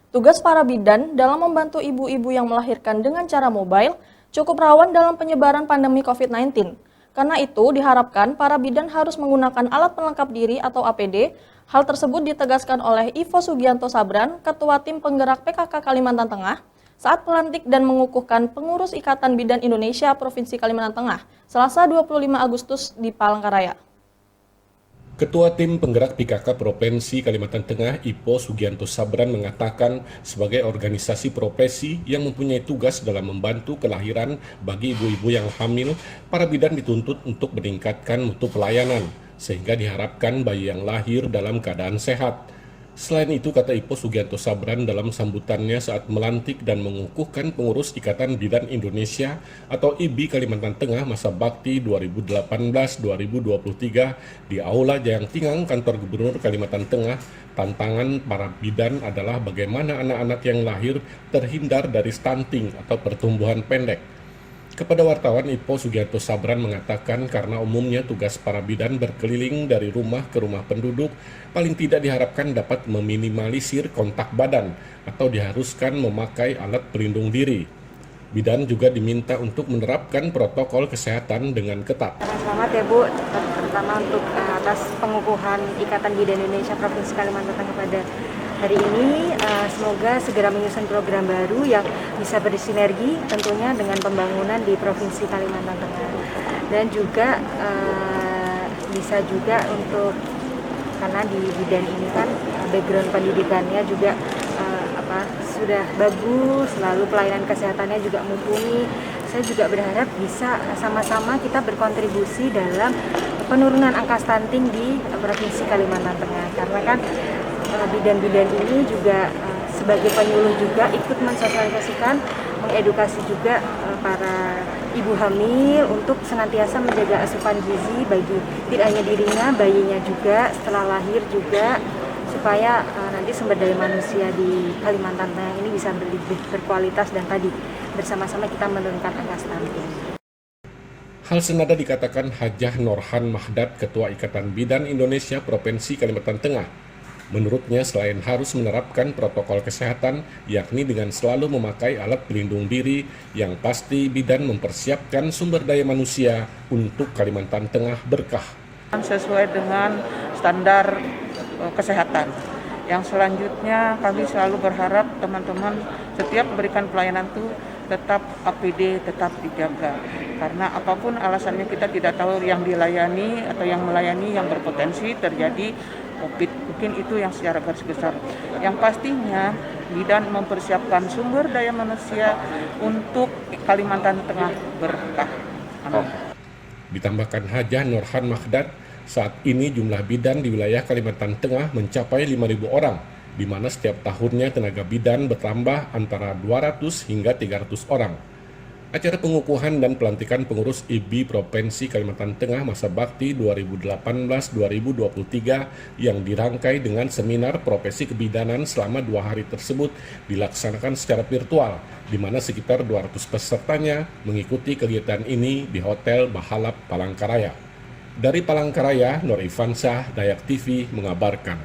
Tugas para bidan dalam membantu ibu-ibu yang melahirkan dengan cara mobile cukup rawan dalam penyebaran pandemi COVID-19. Karena itu, diharapkan para bidan harus menggunakan alat pelengkap diri atau APD. Hal tersebut ditegaskan oleh Ivo Sugianto Sabran, Ketua Tim Penggerak PKK Kalimantan Tengah, saat melantik dan mengukuhkan pengurus Ikatan Bidan Indonesia Provinsi Kalimantan Tengah, Selasa 25 Agustus di Palangkaraya. Ketua Tim Penggerak PKK Provinsi Kalimantan Tengah, Ipo Sugianto Sabran mengatakan sebagai organisasi profesi yang mempunyai tugas dalam membantu kelahiran bagi ibu-ibu yang hamil, para bidan dituntut untuk meningkatkan mutu pelayanan, sehingga diharapkan bayi yang lahir dalam keadaan sehat. Selain itu, kata Ipo Sugianto Sabran dalam sambutannya saat melantik dan mengukuhkan pengurus Ikatan Bidan Indonesia atau IBI Kalimantan Tengah masa bakti 2018-2023 di Aula Jayang Tingang, kantor Gubernur Kalimantan Tengah, tantangan para bidan adalah bagaimana anak-anak yang lahir terhindar dari stunting atau pertumbuhan pendek. Kepada wartawan, Ipo Sugianto Sabran mengatakan karena umumnya tugas para bidan berkeliling dari rumah ke rumah penduduk, paling tidak diharapkan dapat meminimalisir kontak badan atau diharuskan memakai alat pelindung diri. Bidan juga diminta untuk menerapkan protokol kesehatan dengan ketat. Selamat ya Bu, terutama untuk atas pengukuhan Ikatan Bidan Indonesia Provinsi Kalimantan Tengah pada hari ini. Semoga segera menyusun program baru yang bisa bersinergi tentunya dengan pembangunan di Provinsi Kalimantan Tengah. Dan juga bisa juga untuk, karena di bidan ini kan background pendidikannya juga sudah bagus, lalu pelayanan kesehatannya juga mumpuni. Saya juga berharap bisa sama-sama kita berkontribusi dalam penurunan angka stunting di Provinsi Kalimantan Tengah. Karena kan bidan-bidan ini juga sebagai penyuluh juga ikut mensosialisasikan, mengedukasi juga para ibu hamil untuk senantiasa menjaga asupan gizi bagi tidak hanya dirinya, bayinya juga, setelah lahir juga, supaya nanti sumber daya manusia di Kalimantan Tengah ini bisa lebih berkualitas dan tadi bersama-sama kita menurunkan angka stunting. Hal senada dikatakan Hajah Norhan Mahdat, Ketua Ikatan Bidan Indonesia Provinsi Kalimantan Tengah. Menurutnya, selain harus menerapkan protokol kesehatan, yakni dengan selalu memakai alat pelindung diri, yang pasti bidan mempersiapkan sumber daya manusia untuk Kalimantan Tengah berkah. Sesuai dengan standar kesehatan. Yang selanjutnya kami selalu berharap teman-teman setiap memberikan pelayanan itu tetap APD, tetap dijaga. Karena apapun alasannya kita tidak tahu yang dilayani atau yang melayani yang berpotensi terjadi COVID. Mungkin itu yang secara garis besar. Yang pastinya bidan mempersiapkan sumber daya manusia untuk Kalimantan Tengah berkah. Amin. Ditambahkan Hajah Norhan Mahdat, saat ini jumlah bidan di wilayah Kalimantan Tengah mencapai 5.000 orang, di mana setiap tahunnya tenaga bidan bertambah antara 200 hingga 300 orang. Acara pengukuhan dan pelantikan pengurus IBI Provinsi Kalimantan Tengah masa bakti 2018-2023 yang dirangkai dengan seminar profesi kebidanan selama 2 hari tersebut dilaksanakan secara virtual, di mana sekitar 200 pesertanya mengikuti kegiatan ini di Hotel Bahalap Palangkaraya. Dari Palangkaraya, Nur Ifansyah, Dayak TV mengabarkan.